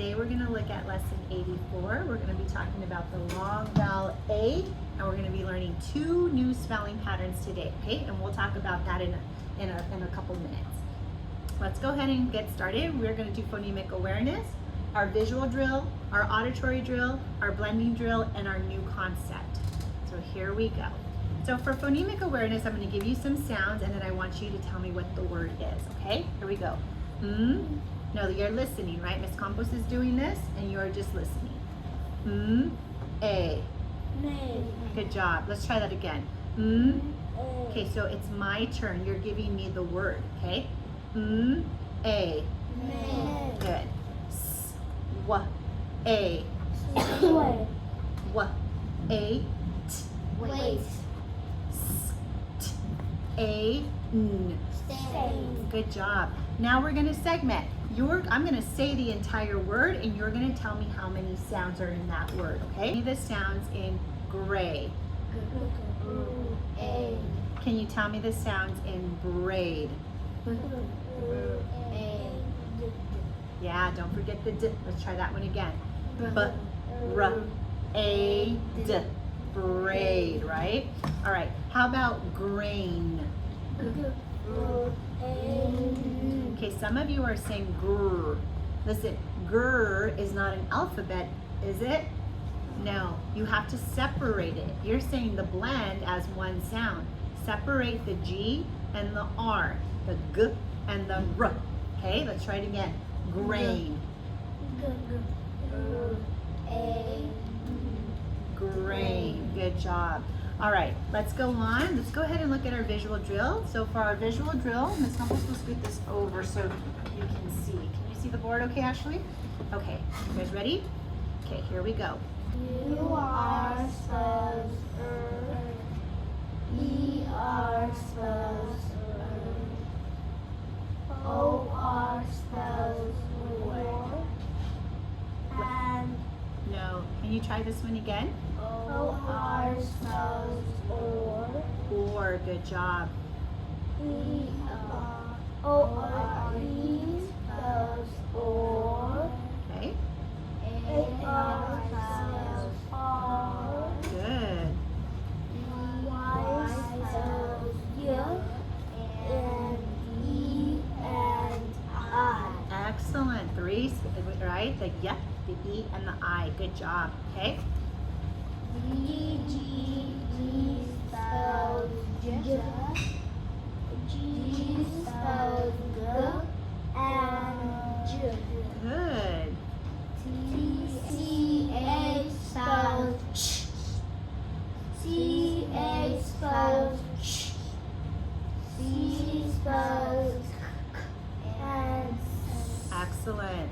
today we're going to look at lesson 84. We're going to be talking about the long vowel A, and we're going to be learning 2 new spelling patterns today, okay? And we'll talk about that in a couple minutes. Let's go ahead and get started. We're going to do phonemic awareness, our visual drill, our auditory drill, our blending drill, and our new concept. So here we go. So for phonemic awareness, I'm going to give you some sounds, and then I want you to tell me what the word is, okay? Here we go. No, you're listening, right? Miss Campos is doing this, and you're just listening. A. Good job. Let's try that again. Okay, so it's my turn. You're giving me the word, okay? A. Good. S. W. A. W. A. T. Wait. S. T. A. N. Stay. Good job. Now we're going to segment. I'm going to say the entire word, and you're going to tell me how many sounds are in that word, okay? The sounds in gray. A. Can you tell me the sounds in braid? Yeah, don't forget the D. Let's try that one again. B-r-a-d. Braid, right? All right. How about grain? Okay, some of you are saying grr. Listen, grr is not an alphabet, is it? No, you have to separate it. You're saying the blend as one sound. Separate the G and the R, the G and the R. Okay, let's try it again. Grain. Grain. Good job. All right, let's go on. Let's go ahead and look at our visual drill. So for our visual drill, Ms. Campos will scoot this over so you can see. Can you see the board okay, Ashley? Okay, you guys ready? Okay, here we go. U-R spells E-R spells O-R spells or. And No, can you try this one again? O-R spells or. Or, good job. O-R-E spells or. Okay, A-R spells R. good. Y spells Y. And E and I. Excellent. 3, right? The Y, the E, and the I. Good job. Okay. G spells J. G spells G and J. Good. C-H spells Ch. C-H spells Ch. C spells K and Excellent.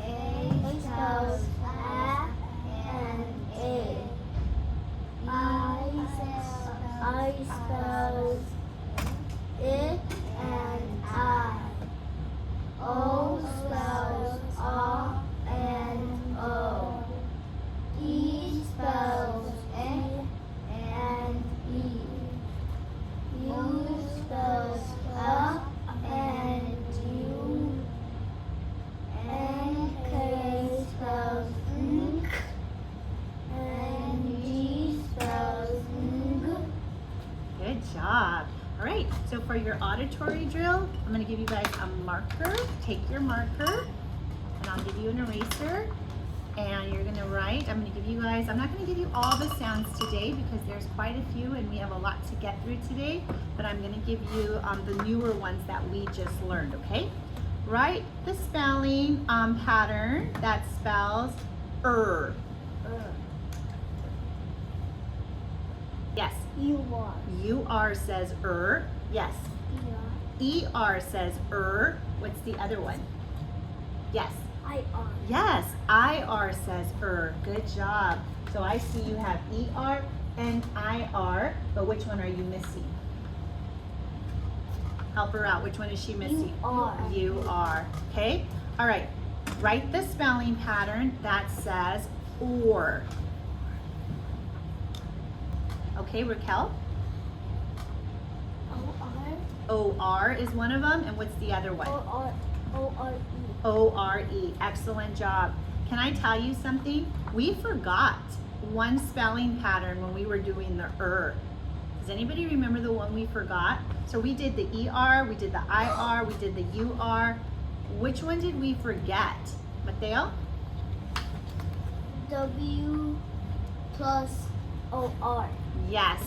A spells A and A. I spells it and I. O spells R and O. E spells N and E. U spells up and U. N K spells N. And G spells Ng. Good job. All right, so for your auditory drill, I'm going to give you guys a marker. Take your marker, and I'll give you an eraser, and you're going to write. I'm going to give you guys, I'm not going to give you all the sounds today because there's quite a few and we have a lot to get through today, but I'm going to give you the newer ones that we just learned, okay? Write the spelling pattern that spells Yes. U-R. U-R says Yes. E-R says What's the other one? Yes. I-R. Yes. I-R says Good job. So I see you have E-R and I-R, but which one are you missing? Help her out. Which one is she missing? U-R. U-R. Okay? All right. Write the spelling pattern that says or. Okay, Raquel? O-R. O-R is one of them, and what's the other one? O-R-E. O-R-E. Excellent job. Can I tell you something? We forgot one spelling pattern when we were doing the Does anybody remember the one we forgot? So we did the ER, we did the IR, we did the UR. Which one did we forget? Mateo? W plus O-R. Yes,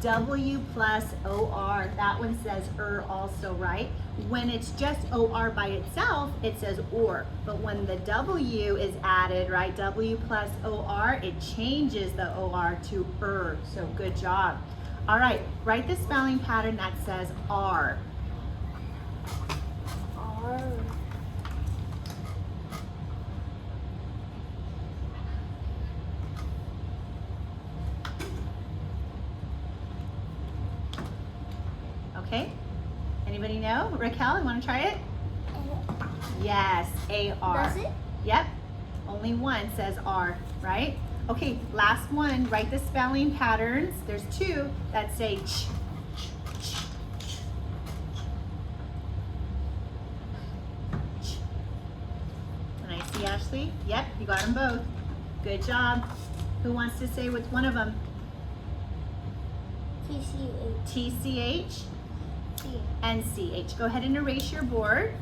W plus O-R. That one says also, right? When it's just O-R by itself, it says or. But when the W is added, right, W plus O-R, it changes the O-R to So good job. All right, write the spelling pattern that says R. R. Okay, anybody know? Raquel, you wanna try it? Yes, A-R. Does it? Yep, only one says R, right? Okay, last one, write the spelling patterns. There's two that say ch. Can I see Ashley? Yep, you got them both. Good job. Who wants to say which one of them? T-C-H. T-C-H T. and C-H. Go ahead and erase your board.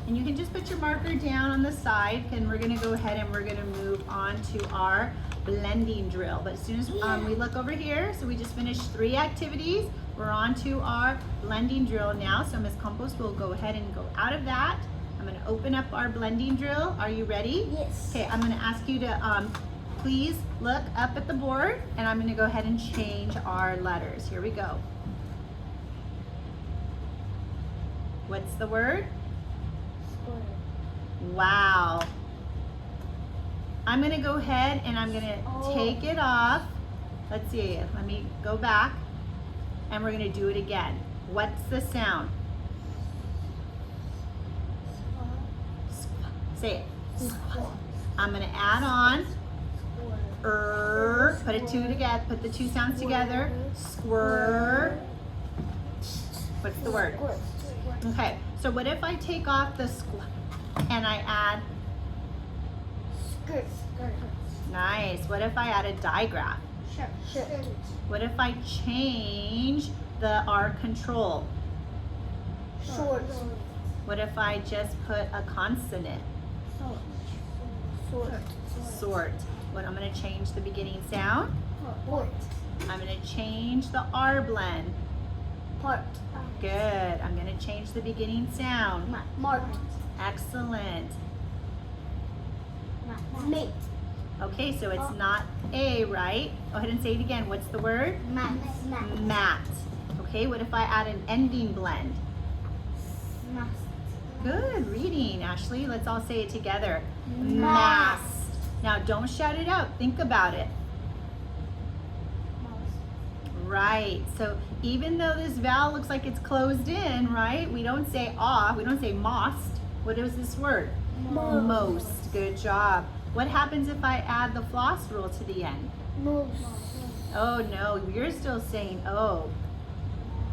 And you can just put your marker down on the side, and we're gonna go ahead and we're gonna move on to our blending drill. But as soon as we look over here, so we just finished 3 activities. We're on to our blending drill now. So Ms. Campos will go ahead and go out of that. I'm gonna open up our blending drill. Are you ready? Yes. Okay, I'm gonna ask you to please look up at the board, and I'm gonna go ahead and change our letters. Here we go. What's the word? Wow. I'm gonna go ahead and I'm gonna take it off. Let's see, let me go back and we're gonna do it again. What's the sound? Say it. I'm gonna add on put it two together, put the two sounds together. Squir. What's the word? Okay, so what if I take off the and I add Skirt. nice. What if I add a digraph? Shirt. What if I change the R control? Short. What if I just put a consonant? Sort. Sort. What I'm gonna change the beginning sound. Port. I'm gonna change the R blend. Part. Good. I'm gonna change the beginning sound. Mark. Excellent. Mate. Okay, so it's not A, right? Go ahead and say it again. What's the word? Mat. Mat. Okay, what if I add an ending blend? Mast. Good reading, Ashley. Let's all say it together. Mast. Now don't shout it out. Think about it. Right. So even though this vowel looks like it's closed in, right? We don't say we don't say most. What is this word? Most. Good job. What happens if I add the floss rule to the end? Most. Oh no, you're still saying oh.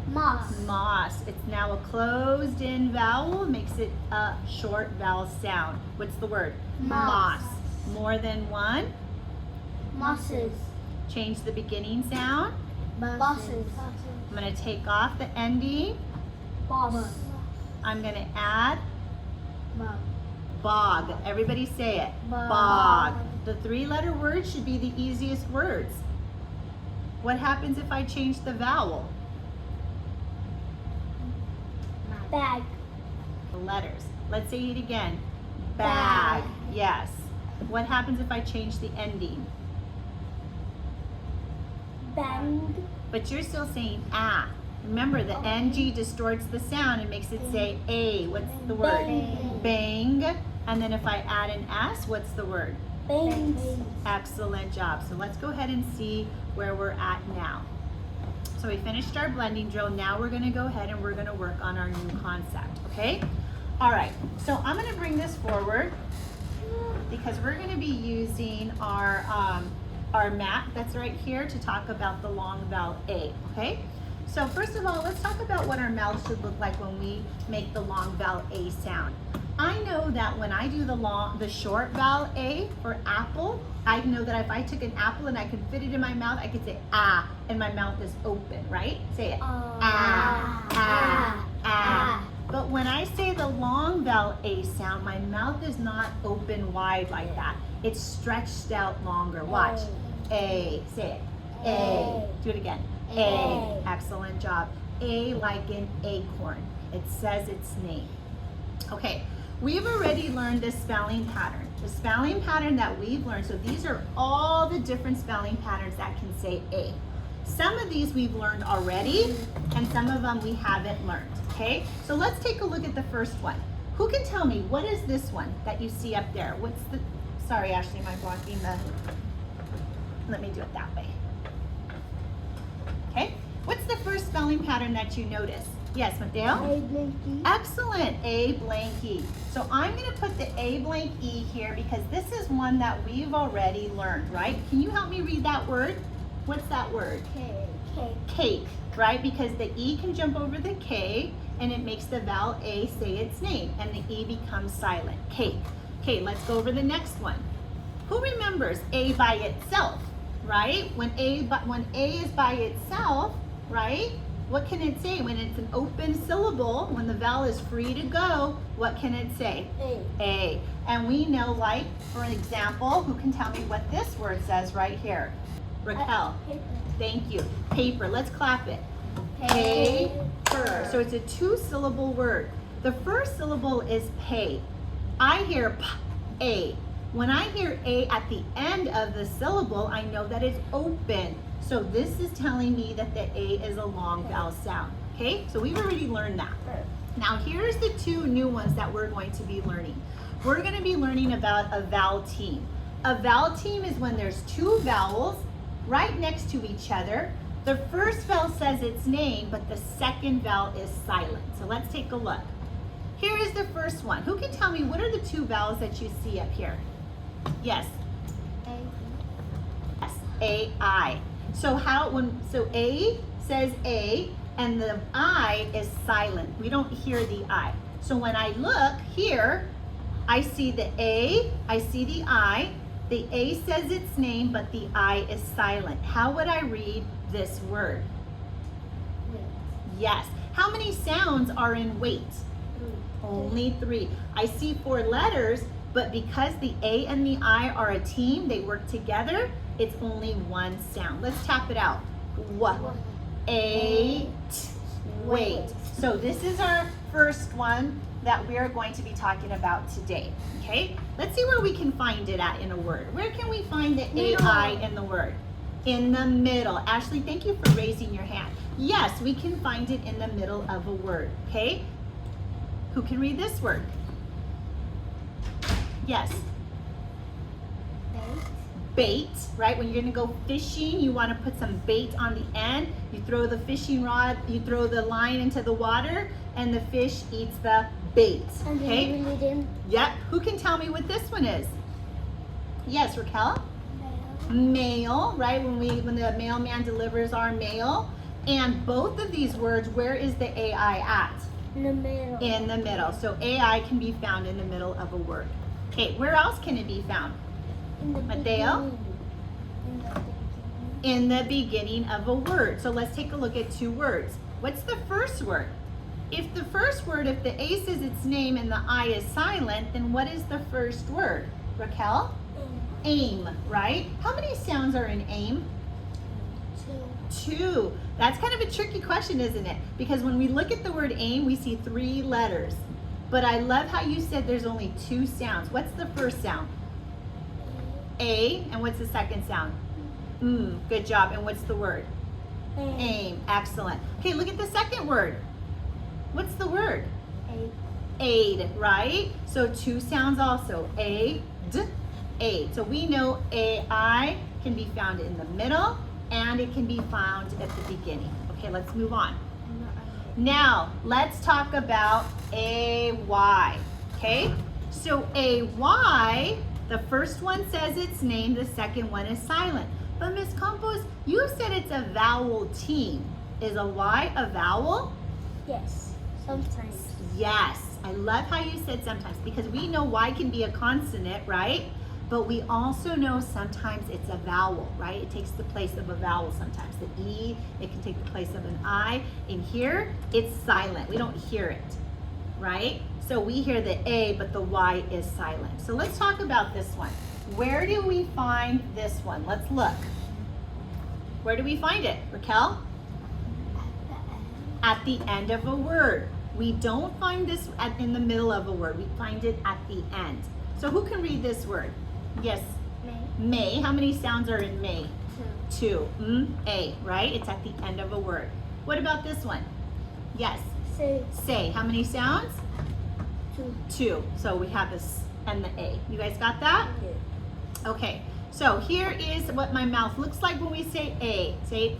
Moss. Moss. It's now a closed in vowel, makes it a short vowel sound. What's the word? Moss. More than one. Mosses. Change the beginning sound. Bosses. I'm going to take off the ending. Boss. I'm going to add Bog. bog. Everybody say it. Bog. The 3-letter word should be the easiest words. What happens if I change the vowel? Bag. The letters. Let's say it again. Bag. Yes. What happens if I change the ending? Bang. But you're still saying ah. Remember, the NG distorts the sound and makes it say A. What's the word? Bang. And then if I add an S, what's the word? Bangs. Excellent job. So let's go ahead and see where we're at now. So we finished our blending drill. Now we're going to go ahead and we're going to work on our new concept, okay? All right, so I'm going to bring this forward because we're going to be using our map that's right here to talk about the long vowel A, okay? So first of all, let's talk about what our mouth should look like when we make the long vowel A sound. I know that when I do the short vowel A for apple, I know that if I took an apple and I could fit it in my mouth, I could say ah, and my mouth is open, right? Say it. Ah. But when I say the long vowel A sound, my mouth is not open wide like that. It's stretched out longer. Watch. A. Say it. A. Do it again. A. Excellent job. A like an acorn. It says its name. Okay, we've already learned this spelling pattern. The spelling pattern that we've learned, so these are all the different spelling patterns that can say A. Some of these we've learned already, and some of them we haven't learned, okay? So let's take a look at the first one. Who can tell me, what is this one that you see up there? What's the, sorry Ashley, am I blocking the, let me do it that way. Okay, what's the first spelling pattern that you notice? Yes, Mateo? A blank E. Excellent, A blank E. So I'm gonna put the A blank E here because this is one that we've already learned, right? Can you help me read that word? What's that word? Cake. Cake, right? Because the E can jump over the K and it makes the vowel A say its name and the E becomes silent, cake. Okay, let's go over the next one. Who remembers A by itself, right? When A is by itself, right? What can it say? When it's an open syllable, when the vowel is free to go, what can it say? A. And we know, like, for an example, who can tell me what this word says right here? Raquel. Paper. Thank you. Paper. Let's clap it. Paper. So it's a two-syllable word. The first syllable is pay. I hear p, A. When I hear A at the end of the syllable, I know that it's open. So this is telling me that the A is a long vowel sound. Okay, so we've already learned that. Now here's the two new ones that we're going to be learning. We're going to be learning about a vowel team. A vowel team is when there's two vowels right next to each other. The first vowel says its name, but the second vowel is silent. So let's take a look. Here is the first one. Who can tell me what are the two vowels that you see up here? Yes. Yes, A-I. So so A says A and the I is silent. We don't hear the I. So when I look here, I see the A, I see the I. The A says its name, but the I is silent. How would I read this word? Yes. How many sounds are in wait? Only 3. I see 4 letters, but because the A and the I are a team, they work together, it's only 1 sound. Let's tap it out. Wait. So this is our first one that we're going to be talking about today, okay? Let's see where we can find it at in a word. Where can we find the AI in the word? In the middle. Ashley, thank you for raising your hand. Yes, we can find it in the middle of a word, okay? Who can read this word? Yes. Bait, right? When you're gonna go fishing, you wanna put some bait on the end. You throw the fishing rod, you throw the line into the water, and the fish eats the bait, okay? Yep, who can tell me what this one is? Yes, Raquel? Mail, right? When the mailman delivers our mail. And both of these words, where is the AI at? In the middle. In the middle. So AI can be found in the middle of a word. Okay, where else can it be found? Mateo? In the beginning of a word. So let's take a look at 2 words. What's the first word? If the first word, if the A says its name and the I is silent, then what is the first word? Raquel? Aim, right? How many sounds are in aim? 2. That's kind of a tricky question, isn't it? Because when we look at the word aim, we see 3 letters. But I love how you said there's only 2 sounds. What's the first sound? A, and what's the second sound? Good job. And what's the word? Aim. Excellent. Okay, look at the second word. What's the word? Aid, right? So 2 sounds also. A, d, aid. So we know AI can be found in the middle and it can be found at the beginning. Okay, let's move on. Now, let's talk about AY. Okay? So AY, the first one says its name, the second one is silent. But Ms. Campos, you said it's a vowel team. Is a Y a vowel? Yes. Sometimes. Yes. I love how you said sometimes because we know Y can be a consonant, right? But we also know sometimes it's a vowel, right? It takes the place of a vowel sometimes. The E, it can take the place of an I. In here, it's silent. We don't hear it, right? So we hear the A, but the Y is silent. So let's talk about this one. Where do we find this one? Let's look. Where do we find it, Raquel? At the end of a word. We don't find this in the middle of a word. We find it at the end. So who can read this word? Yes. May. May. How many sounds are in May? 2. 2. A, right? It's at the end of a word. What about this one? Yes. Say. Say. How many sounds? 2. 2. So we have this and the A. You guys got that? Yeah. Okay. So here is what my mouth looks like when we say A. Say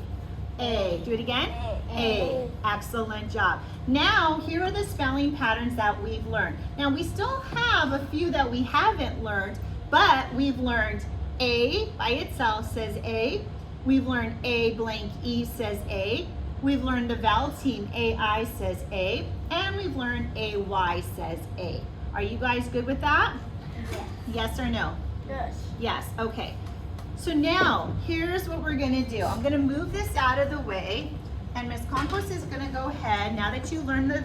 A. Do it again. A. Excellent job. Now, here are the spelling patterns that we've learned. Now, we still have a few that we haven't learned, but we've learned A by itself says A. We've learned A blank E says A. We've learned the vowel team AI says A. And we've learned AY says A. Are you guys good with that? Yes. Yes or no? Yes. Yes, okay. So now, here's what we're gonna do. I'm gonna move this out of the way, and Miss Campos is gonna go ahead, now that you learned the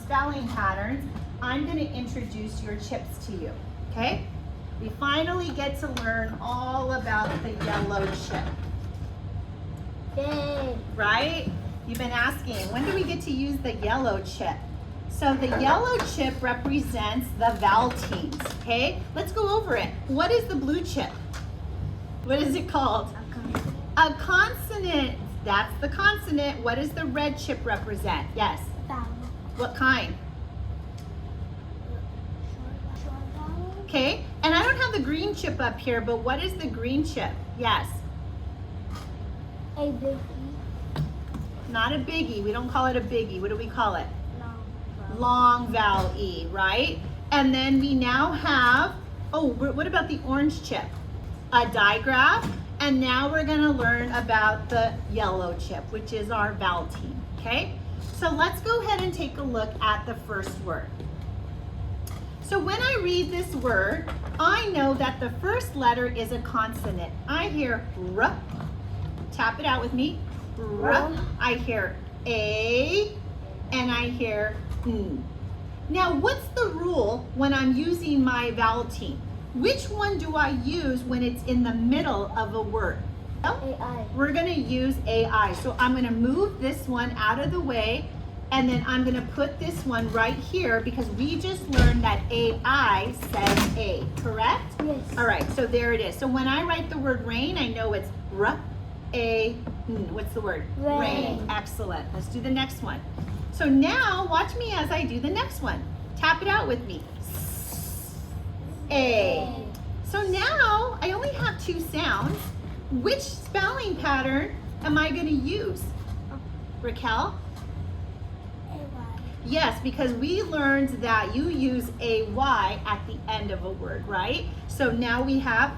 spelling patterns, I'm gonna introduce your chips to you, okay? We finally get to learn all about the yellow chip, Yay. right? You've been asking, when do we get to use the yellow chip? So the yellow chip represents the vowel teams, okay? Let's go over it. What is the blue chip? What is it called? A consonant. That's the consonant. What does the red chip represent? Yes. Vowel. What kind? Short vowel. Okay. And I don't have the green chip up here, but what is the green chip? Yes. A big E. Not a biggie. We don't call it a biggie. What do we call it? Long vowel. Long vowel E, right? And then we now have, oh, what about the orange chip? A digraph. And now we're gonna learn about the yellow chip, which is our vowel team, okay? So let's go ahead and take a look at the first word. So when I read this word, I know that the first letter is a consonant. I hear R, tap it out with me, R. I hear A, and I hear N. Now what's the rule when I'm using my vowel team? Which one do I use when it's in the middle of a word? AI. We're gonna use AI. So I'm gonna move this one out of the way, and then I'm gonna put this one right here because we just learned that AI says A, correct? Yes. All right, so there it is. So when I write the word rain, I know it's R-A-N. What's the word? Rain. Excellent. Let's do the next one. So now watch me as I do the next one. Tap it out with me. A. So now I only have 2 sounds. Which spelling pattern am I going to use? Raquel? AY. Yes, because we learned that you use AY at the end of a word, right? So now we have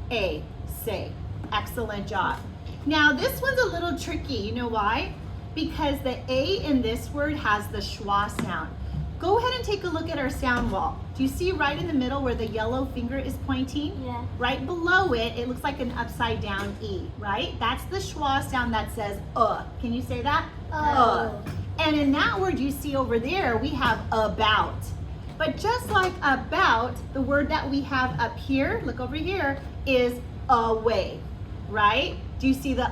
A, say. Excellent job. Now this one's a little tricky. You know why? Because the A in this word has the schwa sound. Go ahead and take a look at our sound wall. Do you see right in the middle where the yellow finger is pointing? Yeah. Right below it, it looks like an upside down E, right? That's the schwa sound that says Can you say that? And in that word you see over there, we have about. But just like about, the word that we have up here, look over here, is away, right? Do you see the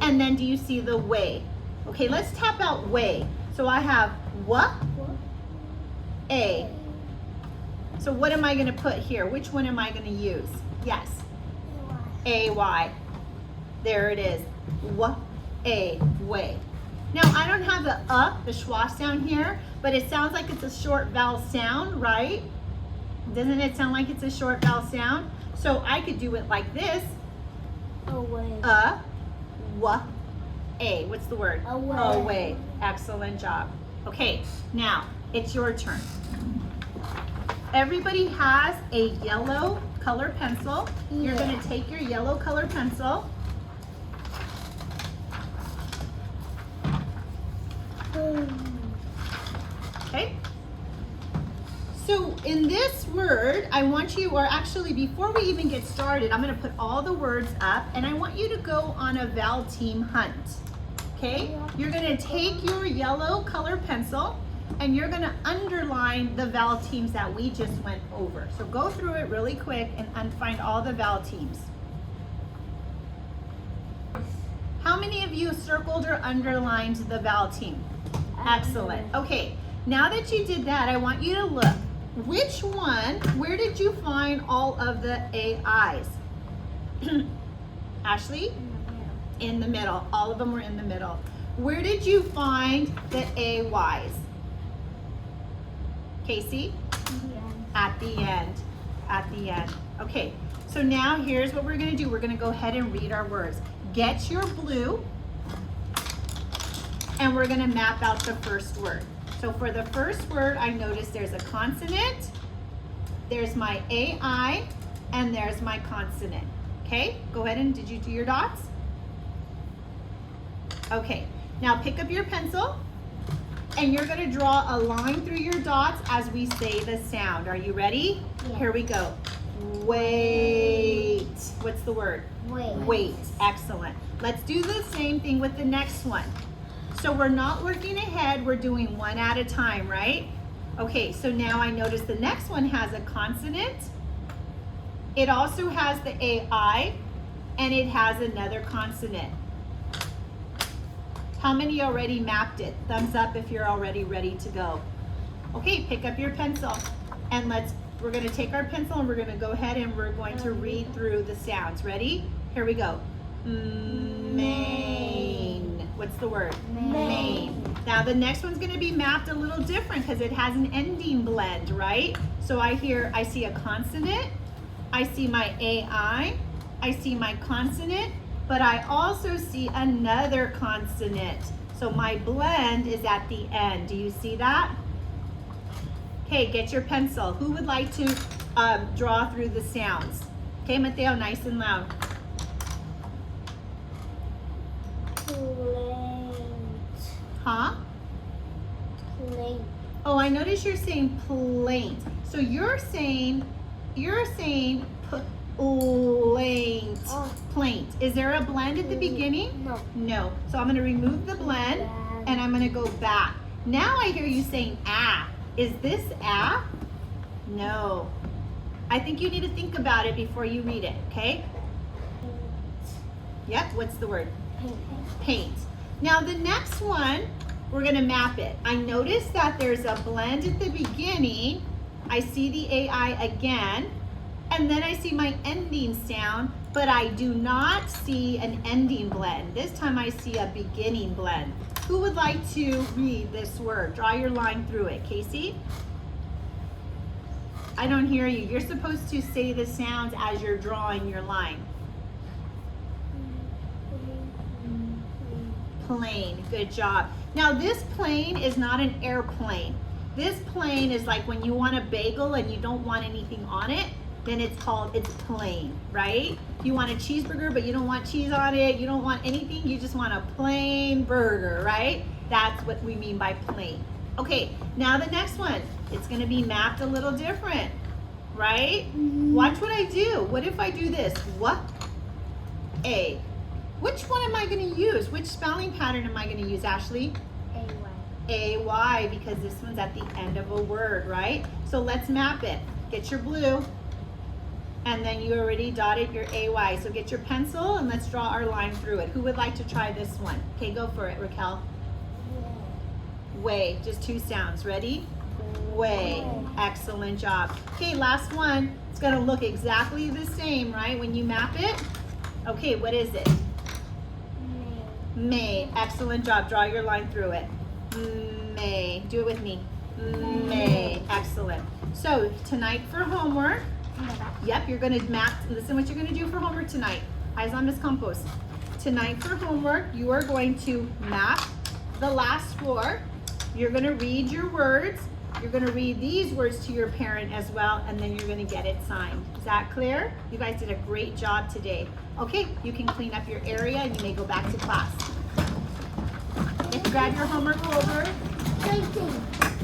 and then do you see the way? Okay, let's tap out way. So I have A. So what am I going to put here? Which one am I going to use? Yes. AY. There it is. A, way. Now I don't have the schwa sound here, but it sounds like it's a short vowel sound, right? Doesn't it sound like it's a short vowel sound? So I could do it like this. Away. A. What's the word? Away. Away. Excellent job. Okay, now it's your turn. Everybody has a yellow color pencil. You're going to take your yellow color pencil Okay? So in this word, I want you, or actually before we even get started, I'm gonna put all the words up and I want you to go on a vowel team hunt. Okay? You're gonna take your yellow color pencil and you're gonna underline the vowel teams that we just went over. So go through it really quick and find all the vowel teams. How many of you circled or underlined the vowel team? Excellent. Okay, now that you did that, I want you to look. Which one, where did you find all of the AIs? Ashley? In the middle. All of them were in the middle. Where did you find the AYs? Casey? At the end. At the end. Okay, so now here's what we're gonna do. We're gonna go ahead and read our words. Get your blue, and we're gonna map out the first word. So for the first word, I noticed there's a consonant, there's my AI, and there's my consonant. Okay, go ahead and, did you do your dots? Okay, now pick up your pencil, and you're gonna draw a line through your dots as we say the sound. Are you ready? Yeah. Here we go. Wait. What's the word? Wait. Wait. Excellent. Let's do the same thing with the next one. So we're not working ahead, we're doing one at a time, right? Okay, so now I notice the next one has a consonant. It also has the AI, and it has another consonant. How many already mapped it? Thumbs up if you're already ready to go. Okay, pick up your pencil, and we're gonna take our pencil and we're gonna go ahead and we're going to read through the sounds. Ready? Here we go. Main. What's the word? Main. Now the next one's gonna be mapped a little different because it has an ending blend, right? So I see a consonant, I see my AI, I see my consonant, but I also see another consonant. So my blend is at the end. Do you see that? Okay, get your pencil. Who would like to draw through the sounds? Okay, Mateo, nice and loud. Plaint. Huh? Plaint. Oh, I notice you're saying plaint. So you're saying plaint. Oh. Plaint. Is there a blend at the beginning? No. No. So I'm gonna remove the blend and I'm gonna go back. Now I hear you saying ah. Is this ah? No. I think you need to think about it before you read it, okay? Yep, what's the word? Paint. Paint. Now the next one, we're gonna map it. I noticed that there's a blend at the beginning. I see the AI again, and then I see my ending sound, but I do not see an ending blend. This time I see a beginning blend. Who would like to read this word? Draw your line through it. Casey? I don't hear you. You're supposed to say the sounds as you're drawing your line. Plane. Good job. Now this plane is not an airplane. This plane is like when you want a bagel and you don't want anything on it, then it's plain, right? If you want a cheeseburger but you don't want cheese on it, you don't want anything, you just want a plain burger, right? That's what we mean by plain. Okay, now the next one. It's gonna be mapped a little different, right? Watch what I do. What if I do this? What? A. Which one am I gonna use? Which spelling pattern am I gonna use, Ashley? A-Y, because this one's at the end of a word, right? So let's map it. Get your blue, and then you already dotted your A-Y. So get your pencil and let's draw our line through it. Who would like to try this one? Okay, go for it, Raquel. Way, just two sounds. Ready? Way. Excellent job. Okay, last one. It's gonna look exactly the same, right? When you map it. Okay, what is it? May. Excellent job. Draw your line through it. May. Do it with me. May. Excellent. So tonight for homework, yep, you're gonna map, listen what you're gonna do for homework tonight. Eyes on Miss Campos. Tonight for homework, you are going to map the last four. You're gonna read your words. You're gonna read these words to your parent as well, and then you're gonna get it signed. Is that clear? You guys did a great job today. Okay, you can clean up your area and you may go back to class. grab your homework folder. Painting.